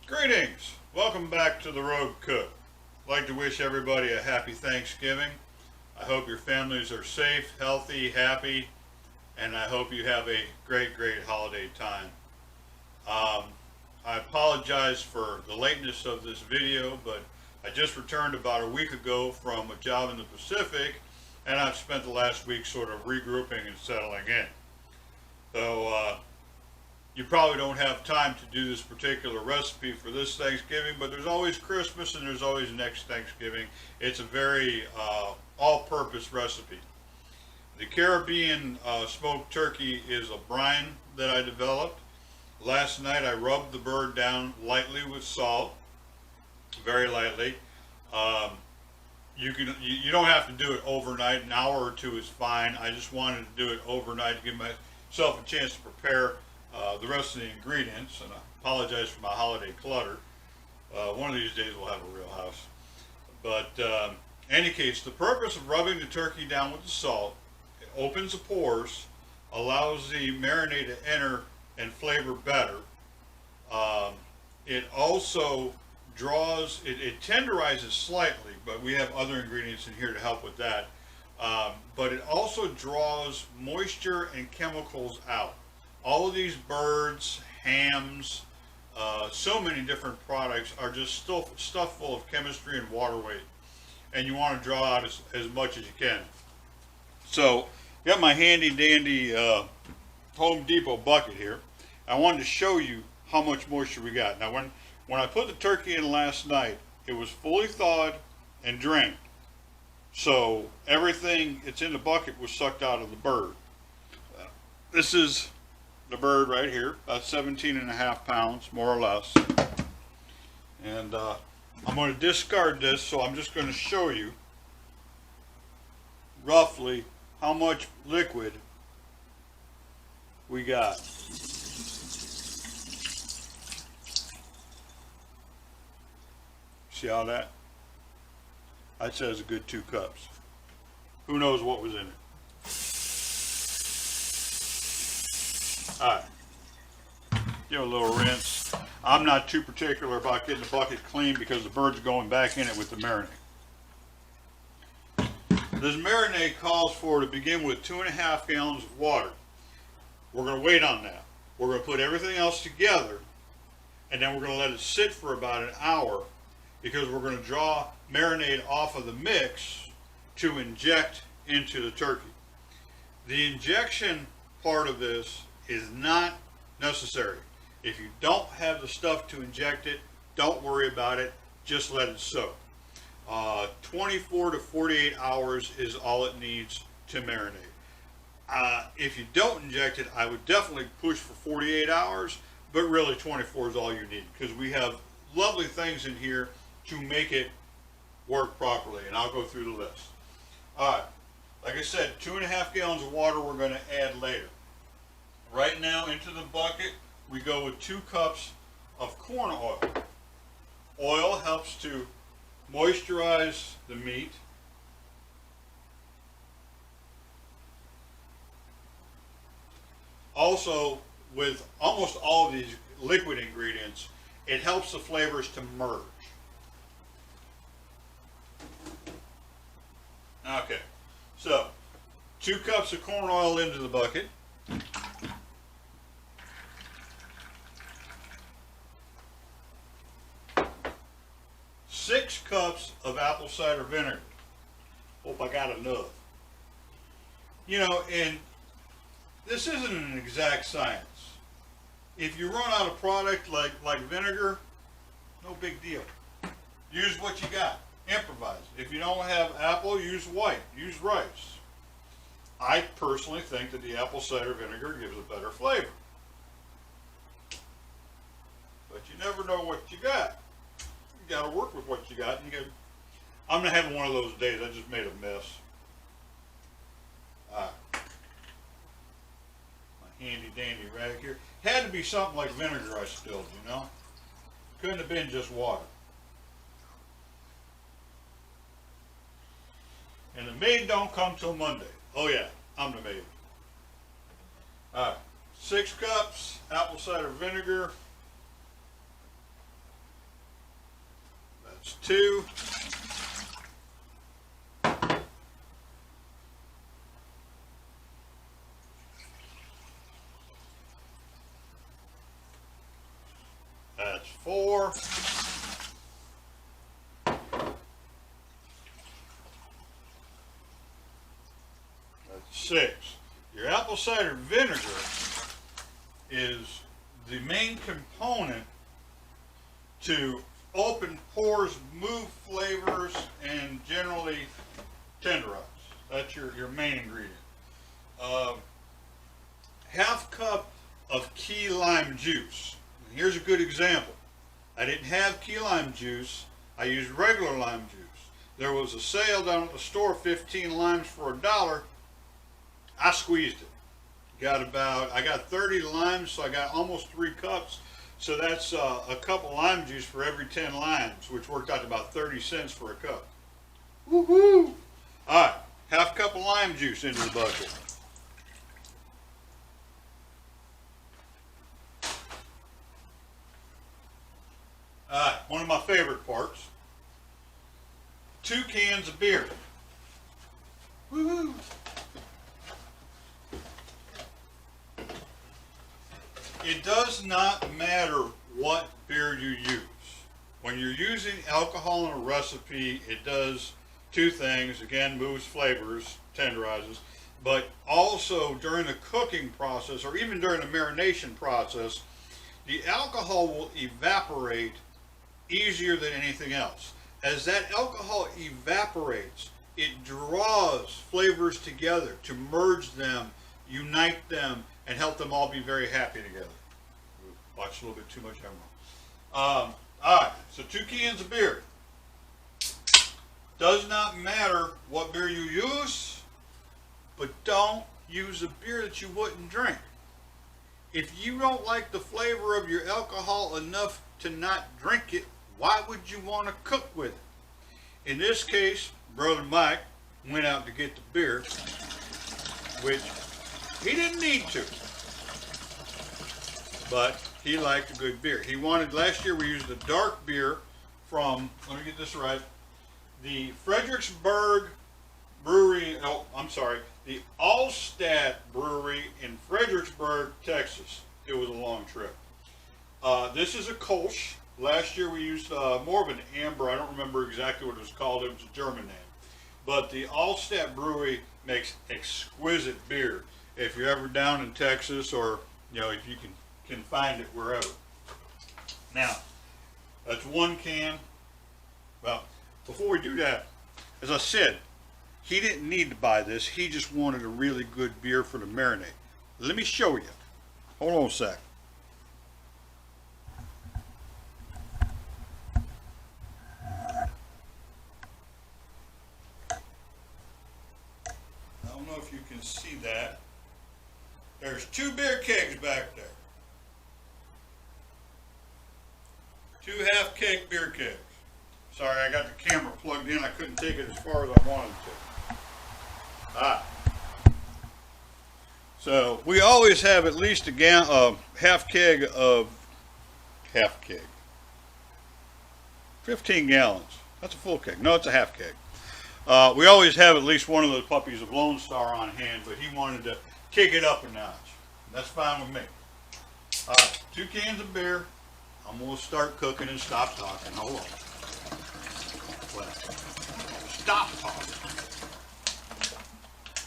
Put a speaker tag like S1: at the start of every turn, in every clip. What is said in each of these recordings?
S1: Greetings! Welcome back to the Rogue Cook. I'd like to wish everybody a happy Thanksgiving. I hope your families are safe, healthy, happy, and I hope you have a great holiday time. Um, I apologize for the lateness of this video, but I just returned about a week ago from a job in the Pacific, and I've spent the last week sort of regrouping and settling in. So you probably don't have time to do this particular recipe for this Thanksgiving, but there's always Christmas and there's always next Thanksgiving. It's a very all-purpose recipe. The Caribbean smoked turkey is a brine that I developed. Last night I rubbed the bird down lightly with salt, very lightly. Um, you don't have to do it overnight. An hour or two is fine. I just wanted to do it overnight to give myself a chance to prepare the rest of the ingredients, and I apologize for my holiday clutter. One of these days we'll have a real house. But in any case, the purpose of rubbing the turkey down with the salt, it opens the pores, allows the marinade to enter and flavor better. It also it tenderizes slightly, but we have other ingredients in here to help with that. But it also draws moisture and chemicals out. All of these birds, hams, so many different products are just still stuff full of chemistry and water weight, and you want to draw out as much as you can. So, got my handy dandy Home Depot bucket here. I wanted to show you how much moisture we got. Now, when I put the turkey in last night, it was fully thawed and drained. So everything that's in the bucket was sucked out of the bird. This is the bird right here, about 17 and a half pounds, more or less. And I'm going to discard this, so I'm just going to show you roughly how much liquid we got. See how that? I'd say it's a good 2 cups. Who knows what was in it? Alright, give it a little rinse. I'm not too particular about getting the bucket clean because the bird's going back in it with the marinade. This marinade calls for, to begin with, 2.5 gallons of water. We're going to wait on that. We're going to put everything else together, and then we're going to let it sit for about an hour because we're going to draw marinade off of the mix to inject into the turkey. The injection part of this is not necessary. If you don't have the stuff to inject it, don't worry about it, just let it soak. 24 to 48 hours is all it needs to marinate. If you don't inject it, I would definitely push for 48 hours, but really 24 is all you need because we have lovely things in here to make it work properly, and I'll go through the list. Alright, like I said, 2.5 gallons of water we're going to add later. Right now into the bucket we go with 2 cups of corn oil. Oil helps to moisturize the meat. Also, with almost all of these liquid ingredients, it helps the flavors to merge. Okay, so 2 cups of corn oil into the bucket. 6 cups of apple cider vinegar. Hope I got enough. You know, and this isn't an exact science. If you run out of product like vinegar, no big deal. Use what you got. Improvise. If you don't have apple, use white. Use rice. I personally think that the apple cider vinegar gives a better flavor. But you never know what you got. You got to work with what you got. And I'm not having one of those days. I just made a mess. My handy dandy rag here. Had to be something like vinegar I spilled, you know. Couldn't have been just water. And the maid don't come till Monday. Oh yeah, I'm the maid. Alright, 6 cups apple cider vinegar. That's 2. That's 4. That's 6. Your apple cider vinegar is the main component to open pores, move flavors, and generally tenderize. That's your main ingredient. Half cup of key lime juice. Here's a good example. I didn't have key lime juice. I used regular lime juice. There was a sale down at the store, 15 limes for $1. I squeezed it. I got 30 limes, so I got almost 3 cups. So that's a cup of lime juice for every 10 limes, which worked out to about 30 cents for a cup. Woohoo! All right, half cup of lime juice into the bucket. All right, one of my favorite parts. 2 cans of beer. Woohoo! It does not matter what beer you use. When you're using alcohol in a recipe, it does 2 things. Again, moves flavors, tenderizes, but also during the cooking process or even during the marination process, the alcohol will evaporate easier than anything else. As that alcohol evaporates, it draws flavors together to merge them, unite them, and help them all be very happy together. Watch a little bit too much emerald. Alright, so 2 cans of beer. Does not matter what beer you use, but don't use a beer that you wouldn't drink. If you don't like the flavor of your alcohol enough to not drink it, why would you want to cook with it? In this case, Brother Mike went out to get the beer, which he didn't need to, but he liked a good beer. He wanted, last year we used a dark beer from, let me get this right, the Fredericksburg Brewery, the Allstat Brewery in Fredericksburg, Texas. It was a long trip. This is a Kolsch. Last year we used more of an amber. I don't remember exactly what it was called. It was a German name. But the Allstat Brewery makes exquisite beer. If you're ever down in Texas, or if you can find it wherever. Now, that's 1 can. Well, before we do that, as I said, he didn't need to buy this. He just wanted a really good beer for the marinade. Let me show you. Hold on a sec. I don't know if you can see that. There's 2 beer kegs back there. 2 half-keg beer kegs. Sorry, I got the camera plugged in. I couldn't take it as far as I wanted to. So we always have at least a half keg. 15 gallons. That's a full keg. No, it's a half keg. We always have at least one of those puppies of Lone Star on hand, but he wanted to kick it up a notch. That's fine with me. 2 cans of beer. I'm going to start cooking and stop talking. Hold on. Well, stop talking.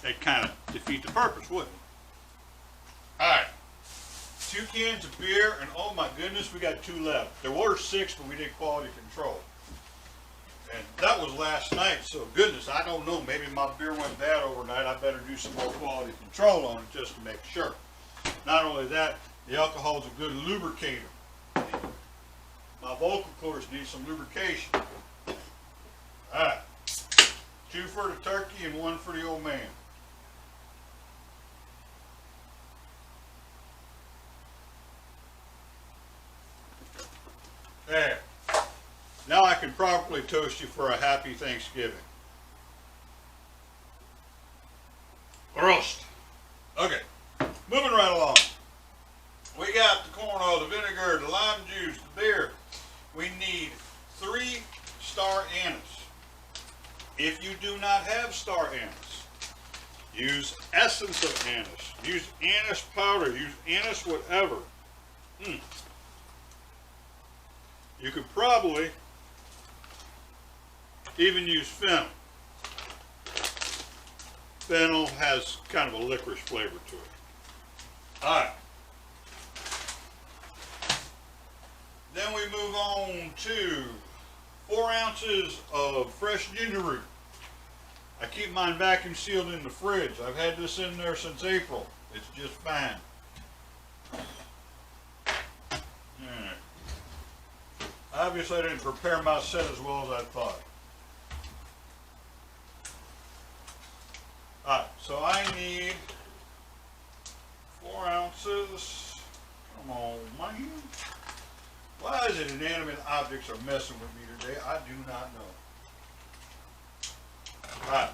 S1: That kind of defeat the purpose, wouldn't it? Alright. 2 cans of beer, and oh my goodness, we got 2 left. There were 6, but we did quality control. And that was last night, so goodness, I don't know. Maybe my beer went bad overnight. I better do some more quality control on it just to make sure. Not only that, the alcohol is a good lubricator. My vocal cords need some lubrication. Alright. 2 for the turkey and 1 for the old man. There. Now I can properly toast you for a happy Thanksgiving. Roast. Okay. Moving right along. We got the corn oil, the vinegar, the lime juice, the beer. We need 3 star anise. If you do not have star anise, use essence of anise. Use anise powder. Use anise whatever. You could probably even use fennel. Fennel has kind of a licorice flavor to it. Alright. Then we move on to 4 ounces of fresh ginger root. I keep mine vacuum sealed in the fridge. I've had this in there since April. It's just fine. Alright. Obviously I didn't prepare my set as well as I thought. Alright, so I need 4 ounces. Come on, man. Why is it inanimate objects are messing with me today? I do not know. Alright.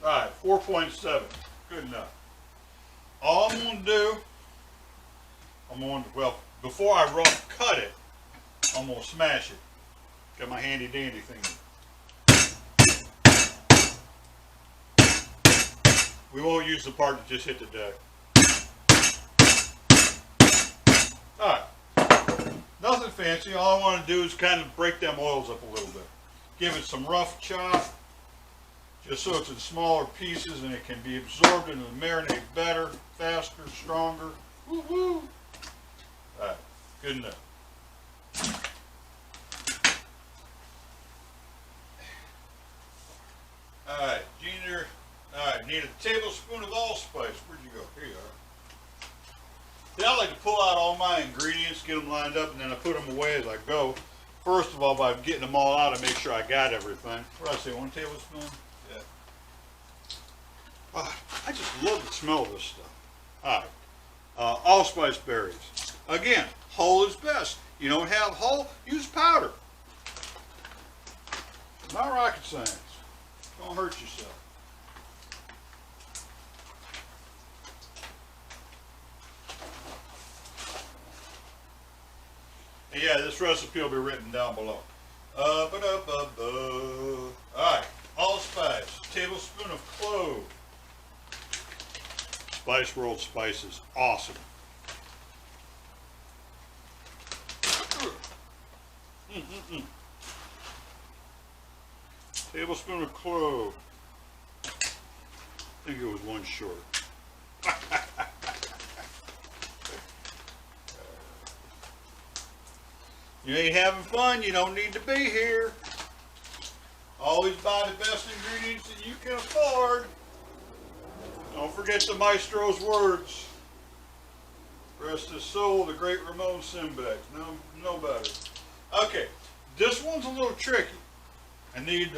S1: Alright, 4.7. Good enough. All I'm going to do, well, before I rough cut it, I'm going to smash it. Got my handy dandy thing. We won't use the part that just hit the deck. Alright. Nothing fancy. All I want to do is kind of break them oils up a little bit. Give it some rough chop, just so it's in smaller pieces and it can be absorbed into the marinade better, faster, stronger. Woo-hoo! Alright, good enough. Alright, ginger. Alright, need a tablespoon of allspice. Where'd you go? Here you are. See, I like to pull out all my ingredients, get them lined up, and then I put them away as I go. First of all, by getting them all out, I make sure I got everything. What did I say, 1 tablespoon? Yeah. Oh, I just love the smell of this stuff. Alright, allspice berries. Again, whole is best. You don't have whole, use powder. Not rocket science. Don't hurt yourself. And yeah, this recipe will be written down below. Alright, allspice, tablespoon of clove. Spice World spices, awesome. Tablespoon of clove. I think it was 1 short. You ain't having fun, you don't need to be here. Always buy the best ingredients that you can afford. Don't forget the maestro's words. Rest his soul, the great Ramon Simbeck. No better. Okay, this one's a little tricky. I need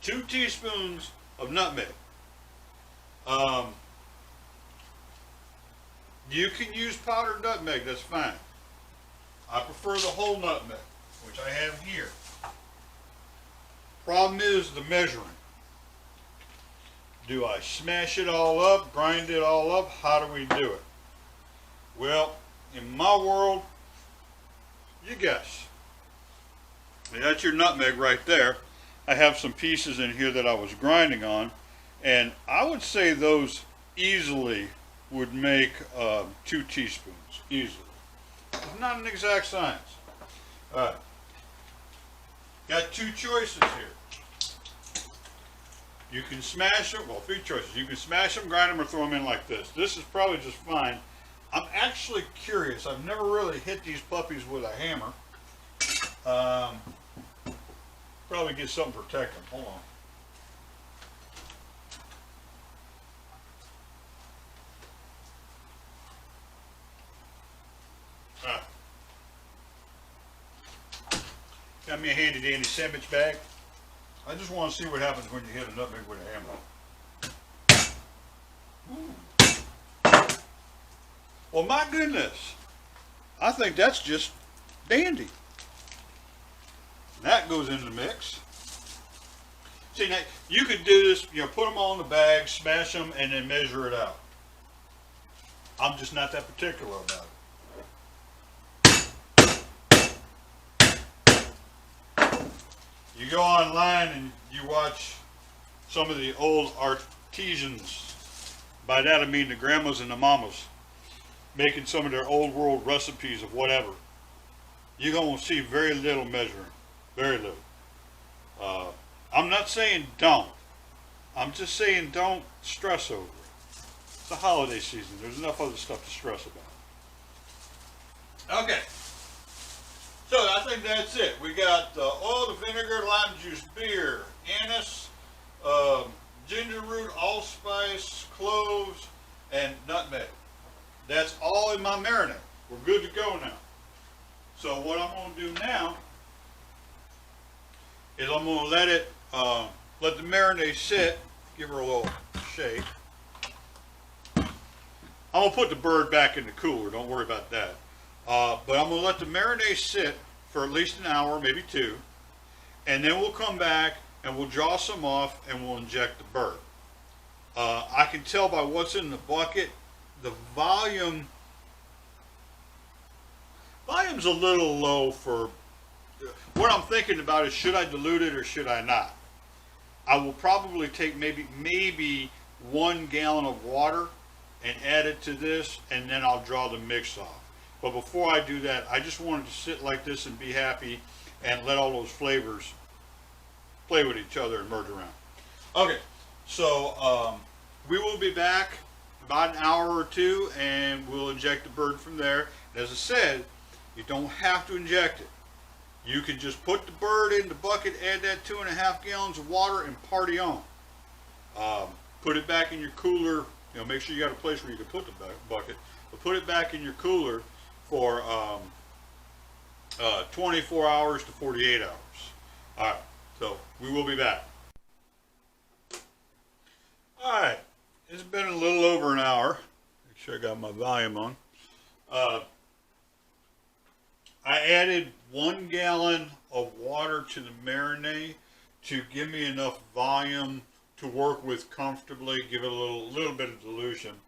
S1: 2 teaspoons of nutmeg. You can use powdered nutmeg, that's fine. I prefer the whole nutmeg, which I have here. Problem is the measuring. Do I smash it all up, grind it all up? How do we do it? Well, in my world, you guess. That's your nutmeg right there. I have some pieces in here that I was grinding on, and I would say those easily would make 2 teaspoons, easily. It's not an exact science. Alright. Got 2 choices here. You can smash them, well, 3 choices. You can smash them, grind them, or throw them in like this. This is probably just fine. I'm actually curious. I've never really hit these puppies with a hammer. Probably get something to protect them. Hold on. Got me a handy dandy sandwich bag. I just want to see what happens when you hit a nutmeg with a hammer. Ooh. Well, my goodness. I think that's just dandy. That goes in the mix. See, now, you could do this, you know, put them all in the bag, smash them, and then measure it out. I'm just not that particular about it. You go online and you watch some of the old artisans. By that I mean the grandmas and the mamas making some of their old world recipes of whatever. You're going to see very little measuring. Very little. I'm not saying don't. I'm just saying don't stress over it. It's the holiday season. There's enough other stuff to stress about. Okay. So I think that's it. We got oil, the vinegar, lime juice, beer, anise, ginger root, allspice, cloves, and nutmeg. That's all in my marinade. We're good to go now. So what I'm going to do now is I'm going to let it, let the marinade sit. Give her a little shake. I'm going to put the bird back in the cooler. Don't worry about that. But I'm going to let the marinade sit for at least an hour, maybe two. And then we'll come back and we'll draw some off and we'll inject the bird. I can tell by what's in the bucket, the volume's a little low for, what I'm thinking about is should I dilute it or should I not? I will probably take maybe 1 gallon of water and add it to this, and then I'll draw the mix off. But before I do that, I just wanted to sit like this and be happy and let all those flavors play with each other and merge around. Okay, so we will be back about an hour or two and we'll inject the bird from there. And as I said, you don't have to inject it. You can just put the bird in the bucket, add that 2.5 gallons of water, and party on. Put it back in your cooler. You know, make sure you got a place where you can put the bucket. But put it back in your cooler for 24 hours to 48 hours. All right, so we will be back. All right, it's been a little over an hour. Make sure I got my volume on. I added 1 gallon of water to the marinade to give me enough volume to work with comfortably, give it a little bit of dilution.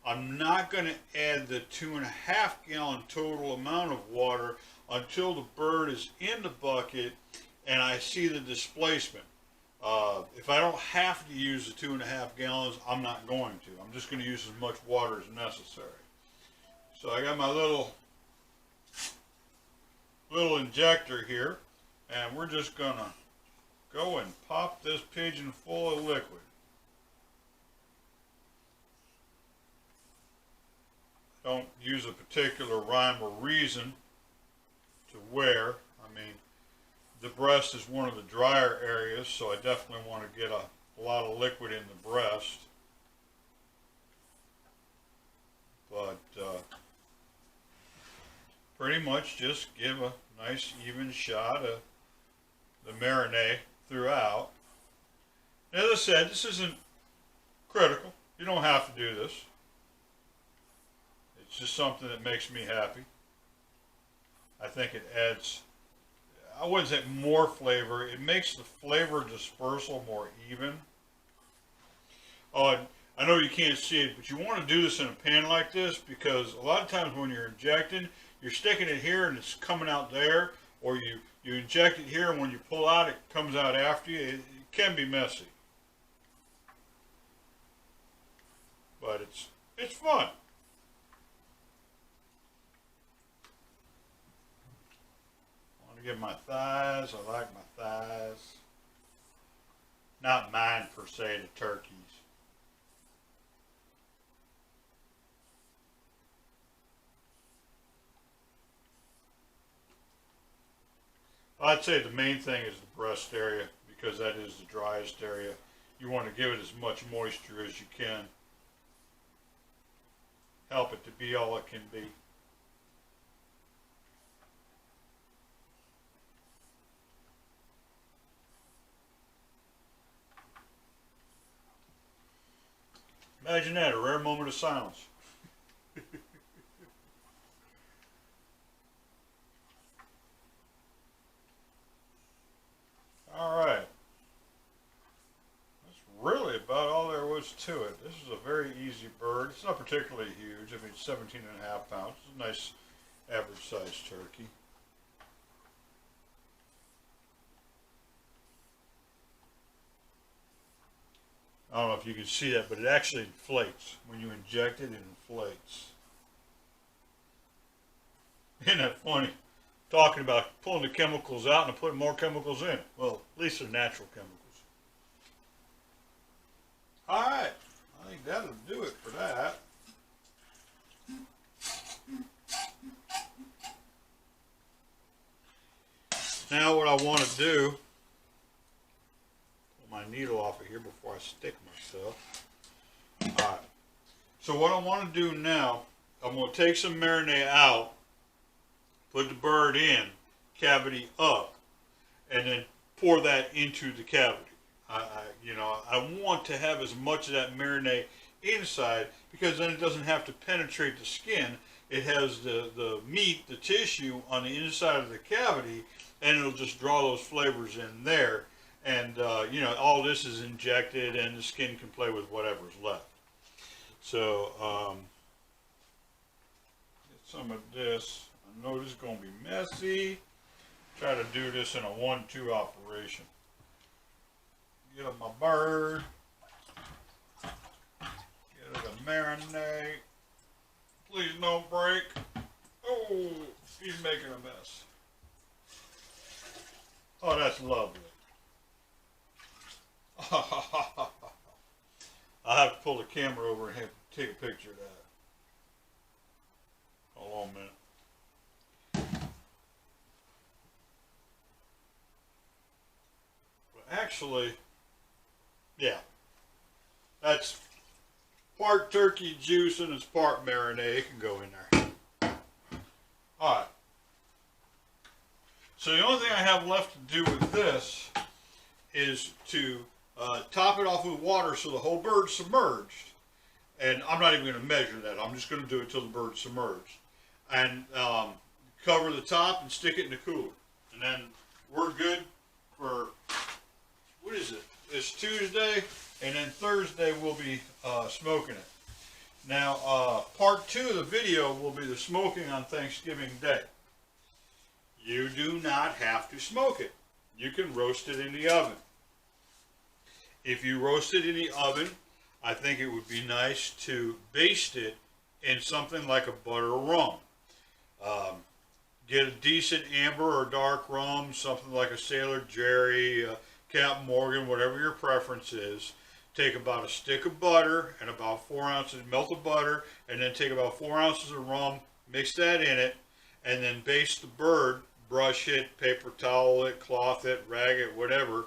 S1: I'm not going to add the 2.5 gallon total amount of water until the bird is in the bucket and I see the displacement. If I don't have to use the 2.5 gallons, I'm not going to. I'm just going to use as much water as necessary. So I got my little injector here, and we're just going to go and pop this pigeon full of liquid. Don't use a particular rhyme or reason to where. I mean, the breast is one of the drier areas, so I definitely want to get a lot of liquid in the breast. But pretty much just give a nice even shot of the marinade throughout. As I said, this isn't critical. You don't have to do this. It's just something that makes me happy. I think it adds, I wouldn't say more flavor, it makes the flavor dispersal more even. Oh, and I know you can't see it, but you want to do this in a pan like this because a lot of times when you're injecting, you're sticking it here and it's coming out there, or you inject it here and when you pull out it comes out after you. It can be messy. But it's fun. I want to get my thighs. I like my thighs. Not mine per se, the turkeys. I'd say the main thing is the breast area because that is the driest area. You want to give it as much moisture as you can. Help it to be all it can be. Imagine that, a rare moment of silence. All right. to it. This is a very easy bird. It's not particularly huge. I mean, it's 17.5 pounds. It's a nice average sized turkey. I don't know if you can see that, but it actually inflates. When you inject it, it inflates. Isn't that funny? Talking about pulling the chemicals out and putting more chemicals in. Well, at least they're natural chemicals. All right, I think that'll do it for that. Now what I want to do, pull my needle off of here before I stick myself. All right, so what I want to do now, I'm going to take some marinade out, put the bird in, cavity up, and then pour that into the cavity. I want to have as much of that marinade inside because then it doesn't have to penetrate the skin. It has the meat, the tissue on the inside of the cavity, and it'll just draw those flavors in there. And, all this is injected and the skin can play with whatever's left. So, get some of this. I know this is going to be messy. Try to do this in a 1-2 operation. Get up my bird. Get it a marinade. Please don't break. Oh, he's making a mess. Oh, that's lovely. I'll have to pull the camera over and take a picture of that. Hold on a minute. Actually, yeah, that's part turkey juice and it's part marinade. It can go in there. All right. So the only thing I have left to do with this is to top it off with water so the whole bird's submerged. And I'm not even going to measure that. I'm just going to do it till the bird's submerged. And cover the top and stick it in the cooler. And then we're good for... What is it? It's Tuesday, and then Thursday we'll be smoking it. Now, part 2 of the video will be the smoking on Thanksgiving Day. You do not have to smoke it. You can roast it in the oven. If you roast it in the oven, I think it would be nice to baste it in something like a butter rum. Get a decent amber or dark rum, something like a Sailor Jerry, Captain Morgan, whatever your preference is. Take about a stick of butter and about 4 ounces, melt the butter, and then take about 4 ounces of rum, mix that in it, and then baste the bird, brush it, paper towel it, cloth it, rag it, whatever,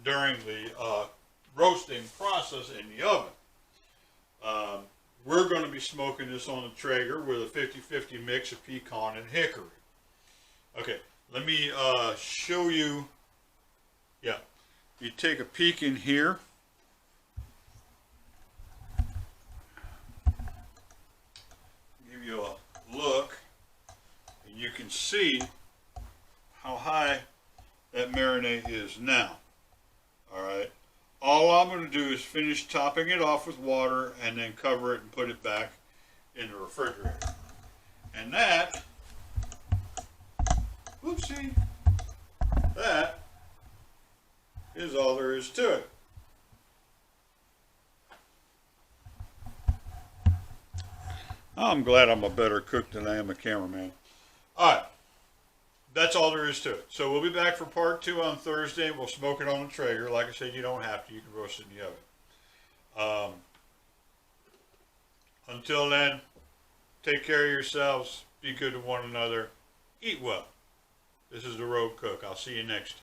S1: during the roasting process in the oven. We're going to be smoking this on the Traeger with a 50-50 mix of pecan and hickory. Okay, let me show you. Yeah, you take a peek in here. Give you a look, and you can see how high that marinade is now. All right. All I'm going to do is finish topping it off with water and then cover it and put it back in the refrigerator. And that, whoopsie, that is all there is to it. I'm glad I'm a better cook than I am a cameraman. All right, that's all there is to it. So we'll be back for part 2 on Thursday. We'll smoke it on the Traeger. Like I said, you don't have to. You can roast it in the oven. Until then, take care of yourselves. Be good to one another. Eat well. This is the Road Cook. I'll see you next time.